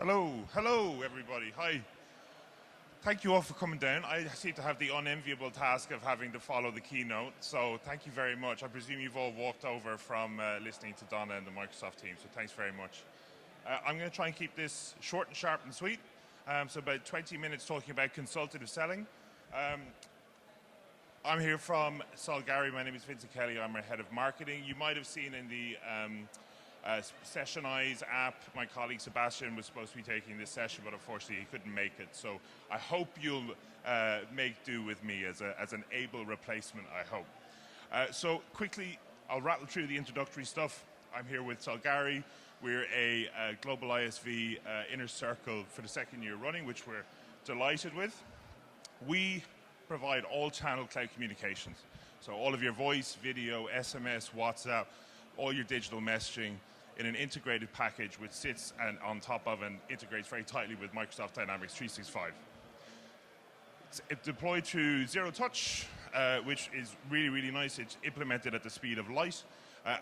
Hello everybody, hi. Thank you all for coming down. I seem to have the unenviable task of having to follow the keynote, so thank you very much. I presume you've all walked over from listening to Donna and the Microsoft team, so thanks very much. I'm going to try and keep this short and sharp and sweet, so about 20 minutes talking about consultative selling. I'm here from Solgari. My name is Vincent Kelly. I'm our head of marketing. You might have seen in the Sessionize app, my colleague Sebastien was supposed to be taking this session, but unfortunately he couldn't make it. So I hope you'll make do with me as an able replacement, I hope. So quickly, I'll rattle through the introductory stuff. I'm here with Solgari. We're a global ISV inner circle for the second year running, which we're delighted with. We provide all channel cloud communications. So all of your voice, video, SMS, WhatsApp, all your digital messaging in an integrated package which sits on top of and integrates very tightly with Microsoft Dynamics 365. It's deployed through Zero Touch, which is really, really nice. It's implemented at the speed of light.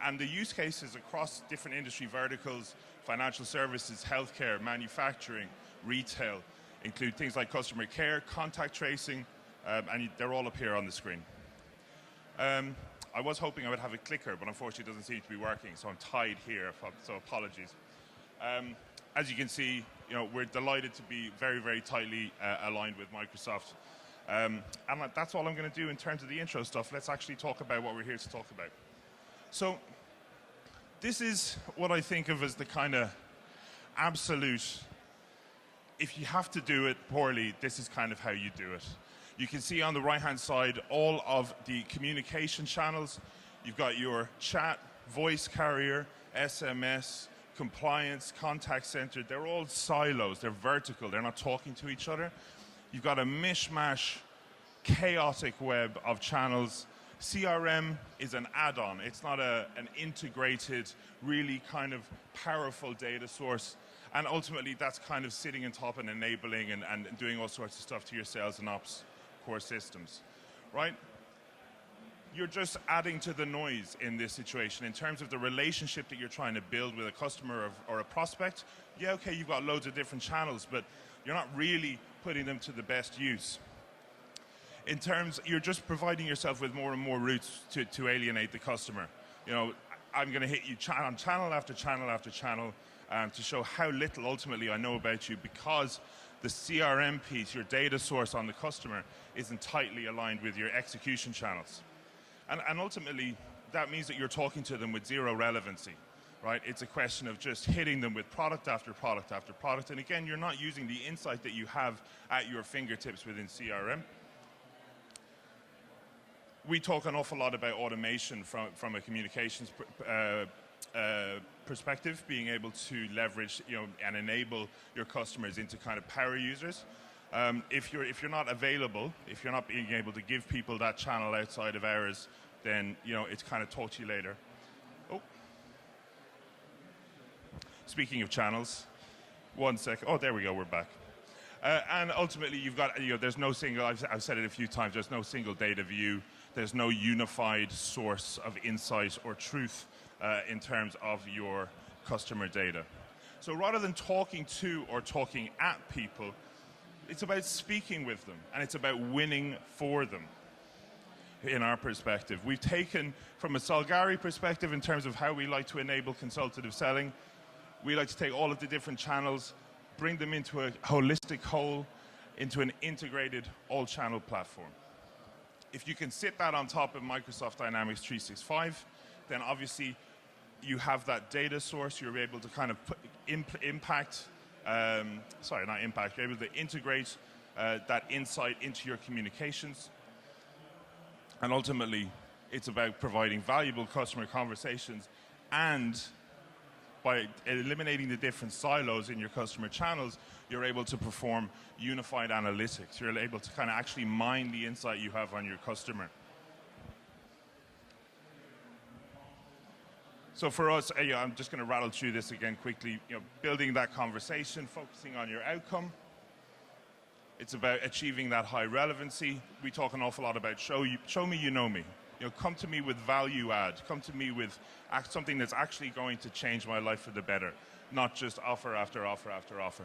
And the use cases across different industry verticals, financial services, healthcare, manufacturing, retail, include things like customer care, contact tracing, and they're all up here on the screen. I was hoping I would have a clicker, but unfortunately it doesn't seem to be working, so I'm tied here, so apologies. As you can see, we're delighted to be very, very tightly aligned with Microsoft. And that's all I'm going to do in terms of the intro stuff. Let's actually talk about what we're here to talk about. So this is what I think of as the kind of absolute, if you have to do it poorly, this is kind of how you do it. You can see on the right-hand side all of the communication channels. You've got your chat, voice carrier, SMS, compliance, contact center. They're all silos. They're vertical. They're not talking to each other. You've got a mishmash, chaotic web of channels. CRM is an add-on. It's not an integrated, really kind of powerful data source. And ultimately, that's kind of sitting on top and enabling and doing all sorts of stuff to your sales and ops core systems, right? You're just adding to the noise in this situation in terms of the relationship that you're trying to build with a customer or a prospect. Yeah, okay, you've got loads of different channels, but you're not really putting them to the best use. In terms, you're just providing yourself with more and more routes to alienate the customer. I'm going to hit you on channel after channel after channel to show how little ultimately I know about you, because the CRM piece, your data source on the customer, isn't tightly aligned with your execution channels. And ultimately, that means that you're talking to them with zero relevancy, right? It's a question of just hitting them with product after product after product. And again, you're not using the insight that you have at your fingertips within CRM. We talk an awful lot about automation from a communications perspective, being able to leverage, and enable your customers into kind of power users. If you're not available, if you're not being able to give people that channel outside of hours, then it's kind of talk to you later. Oh, speaking of channels, one second. Oh, there we go. We're back. And ultimately, you've got there's no single. I've said it a few times. There's no single data view. There's no unified source of insight or truth in terms of your customer data. So rather than talking to or talking at people, it's about speaking with them, and it's about winning for them. In our perspective, we've taken from a Solgari perspective in terms of how we like to enable consultative selling. We like to take all of the different channels, bring them into a holistic whole, into an integrated all-channel platform. If you can sit that on top of Microsoft Dynamics 365, then obviously you have that data source. You're able to kind of you're able to integrate that insight into your communications. And ultimately, it's about providing valuable customer conversations, and by eliminating the different silos in your customer channels, you're able to perform unified analytics. You're able to kind of actually mine the insight you have on your customer. So for us, I'm just going to rattle through this again quickly. Building that conversation, focusing on your outcome. It's about achieving that high relevancy. We talk an awful lot about show me you know me. come to me with value add, come to me with something that's actually going to change my life for the better, not just offer after offer after offer.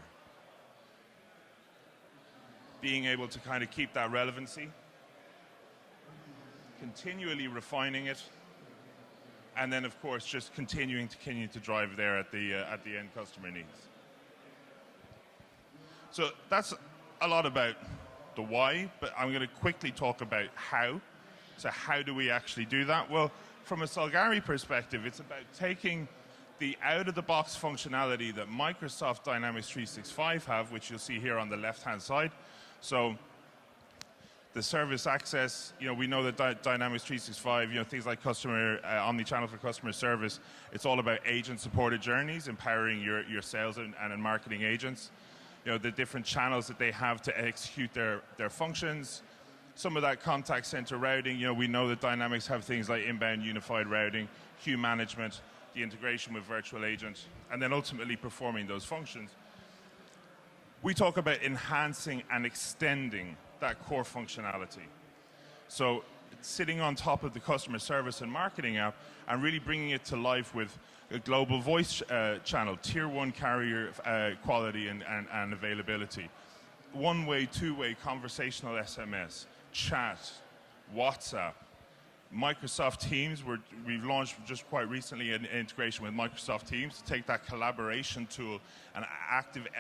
Being able to kind of keep that relevancy, continually refining it, and then of course just continuing to drive there at the end customer needs. So that's a lot about the why, but I'm going to quickly talk about how. So how do we actually do that? Well, from a Solgari perspective, it's about taking the out-of-the-box functionality that Microsoft Dynamics 365 have, which you'll see here on the left-hand side. So the service access, we know that Dynamics 365, things like customer omni-channel for customer service, it's all about agent-supported journeys, empowering your sales and marketing agents. The different channels that they have to execute their functions. Some of that contact center routing, we know that Dynamics have things like inbound unified routing, queue management, the integration with virtual agent, and then ultimately performing those functions. We talk about enhancing and extending that core functionality. So sitting on top of the customer service and marketing app and really bringing it to life with a global voice channel, tier 1 carrier quality and availability. One-way, two-way conversational SMS, chat, WhatsApp, Microsoft Teams. We've launched just quite recently an integration with Microsoft Teams to take that collaboration tool and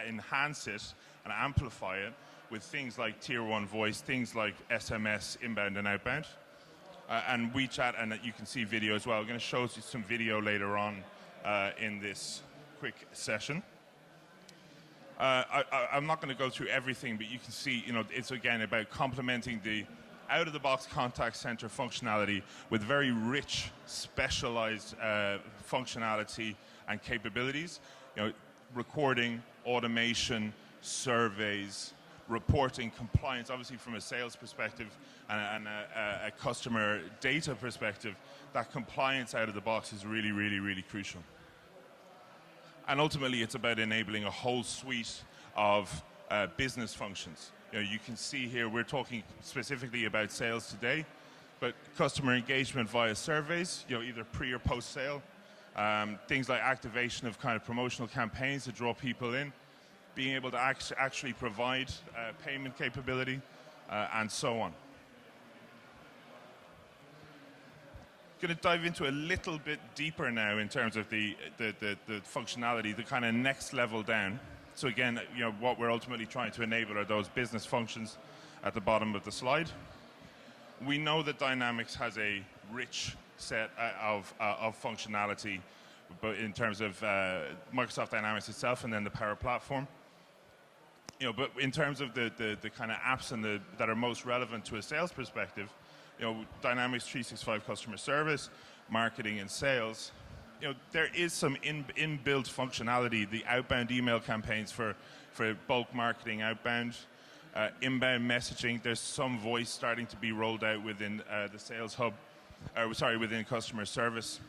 enhance it and amplify it with things like tier 1 voice, things like SMS, inbound and outbound, and WeChat, and you can see video as well. I'm going to show you some video later on in this quick session. I'm not going to go through everything, but you can see, it's again about complementing the out-of-the-box contact center functionality with very rich, specialized functionality and capabilities. Recording, automation, surveys, reporting, compliance. Obviously, from a sales perspective and a customer data perspective, that compliance out of the box is really, really, really crucial. And ultimately, it's about enabling a whole suite of business functions. You can see here we're talking specifically about sales today, but customer engagement via surveys, either pre or post sale, things like activation of kind of promotional campaigns to draw people in, being able to actually provide payment capability, and so on. Going to dive into a little bit deeper now in terms of the functionality, the kind of next level down. So again, what we're ultimately trying to enable are those business functions at the bottom of the slide. We know that Dynamics has a rich set of functionality, but in terms of Microsoft Dynamics itself and then the Power Platform. But in terms of the kind of apps that are most relevant to a sales perspective, Dynamics 365 customer service, marketing and sales, there is some inbuilt functionality, the outbound email campaigns for bulk marketing outbound, inbound messaging. There's some voice starting to be rolled out within the sales hub, within customer service.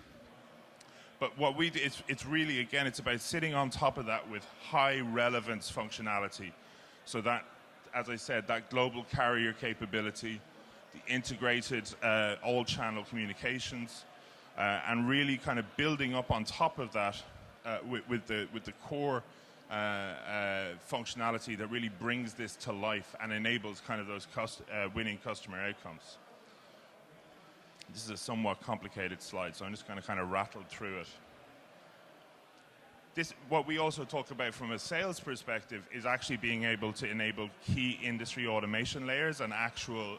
But what we do, it's really, again, it's about sitting on top of that with high relevance functionality. So that, as I said, that global carrier capability, the integrated all-channel communications, and really kind of building up on top of that with the core functionality that really brings this to life and enables kind of those winning customer outcomes. This is a somewhat complicated slide, so I'm just going to kind of rattle through it. What we also talk about from a sales perspective is actually being able to enable key industry automation layers and actual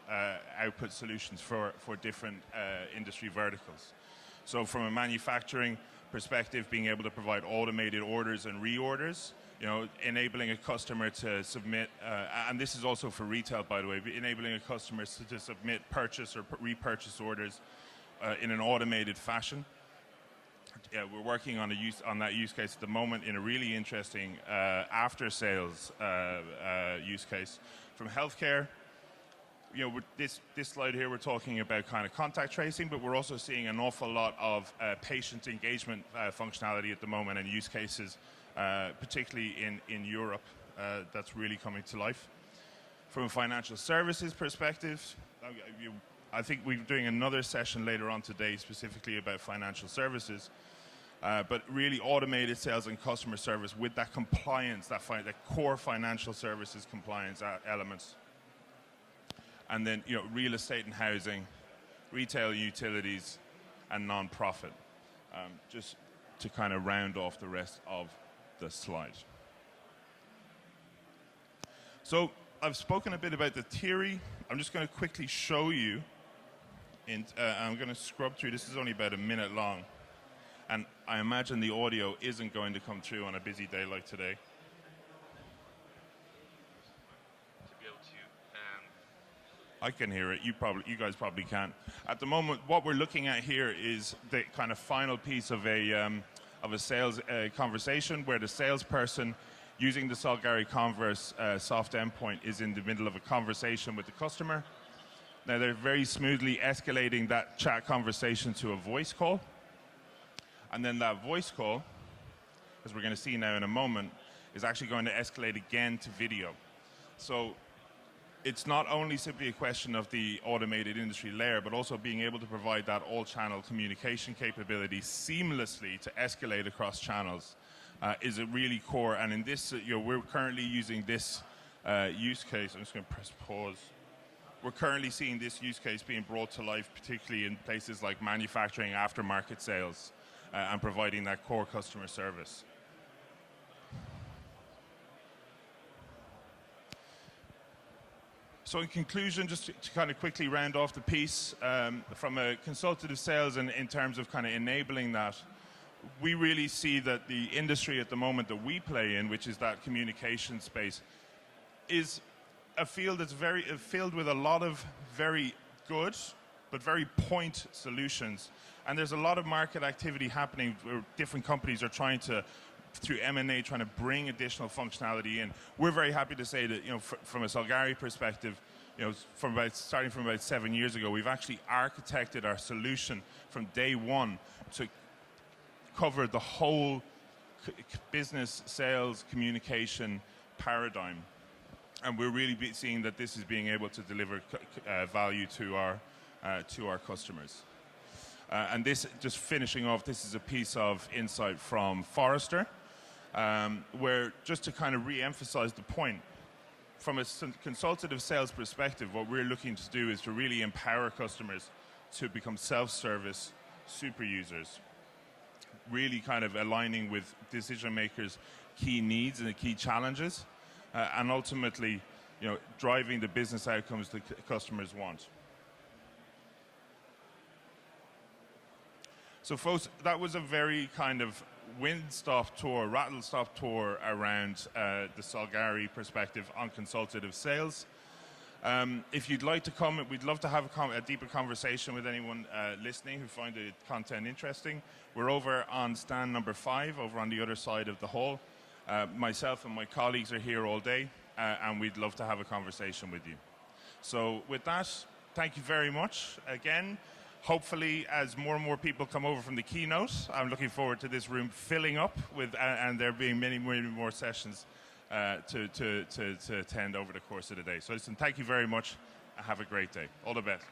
output solutions for different industry verticals. So from a manufacturing perspective, being able to provide automated orders and reorders, enabling a customer to submit, and this is also for retail, by the way, enabling a customer to submit purchase or repurchase orders in an automated fashion. We're working on that use case at the moment in a really interesting after-sales use case. From healthcare, with this slide here, we're talking about kind of contact tracing, but we're also seeing an awful lot of patient engagement functionality at the moment and use cases, particularly in Europe, that's really coming to life. From a financial services perspective, I think we're doing another session later on today specifically about financial services, but really automated sales and customer service with that compliance, that core financial services compliance elements. And then, real estate and housing, retail utilities, and non-profit, just to kind of round off the rest of the slide. So I've spoken a bit about the theory. I'm just going to quickly show you. I'm going to scrub through. This is only about a minute long. And I imagine the audio isn't going to come through on a busy day like today. I can hear it. You guys probably can't. At the moment, what we're looking at here is the kind of final piece of a sales conversation where the salesperson, using the Solgari Converse soft endpoint, is in the middle of a conversation with the customer. Now they're very smoothly escalating that chat conversation to a voice call, and then that voice call, as we're going to see now in a moment, is actually going to escalate again to video. So it's not only simply a question of the automated industry layer, but also being able to provide that all-channel communication capability seamlessly to escalate across channels is a really core. And in this, we're currently using this use case. I'm just going to press pause. We're currently seeing this use case being brought to life, particularly in places like manufacturing, aftermarket sales, and providing that core customer service. So in conclusion, just to kind of quickly round off the piece, from a consultative sales and in terms of kind of enabling that, we really see that the industry at the moment that we play in, which is that communication space, is a field that's filled with a lot of very good but very point solutions. And there's a lot of market activity happening where different companies are trying to, through M&A, trying to bring additional functionality in. We're very happy to say that, from a Solgari perspective, starting from about 7 years ago, we've actually architected our solution from day one to cover the whole business, sales, communication paradigm. And we're really seeing that this is being able to deliver value to our customers. And this, just finishing off, this is a piece of insight from Forrester, where, just to kind of re-emphasize the point, from a consultative sales perspective, what we're looking to do is to really empower customers to become self-service super users, really kind of aligning with decision makers' key needs and the key challenges, and ultimately, driving the business outcomes that customers want. So folks, that was a very kind of win-stop tour, rattle-stop tour around the Solgari perspective on consultative sales. If you'd like to come, we'd love to have a deeper conversation with anyone listening who find the content interesting. We're over on stand number 5, over on the other side of the hall. Myself and my colleagues are here all day, and we'd love to have a conversation with you. So with that, thank you very much again. Hopefully, as more and more people come over from the keynote, I'm looking forward to this room filling up with, and there being many more sessions to attend over the course of the day. So listen, thank you very much, and have a great day. All the best.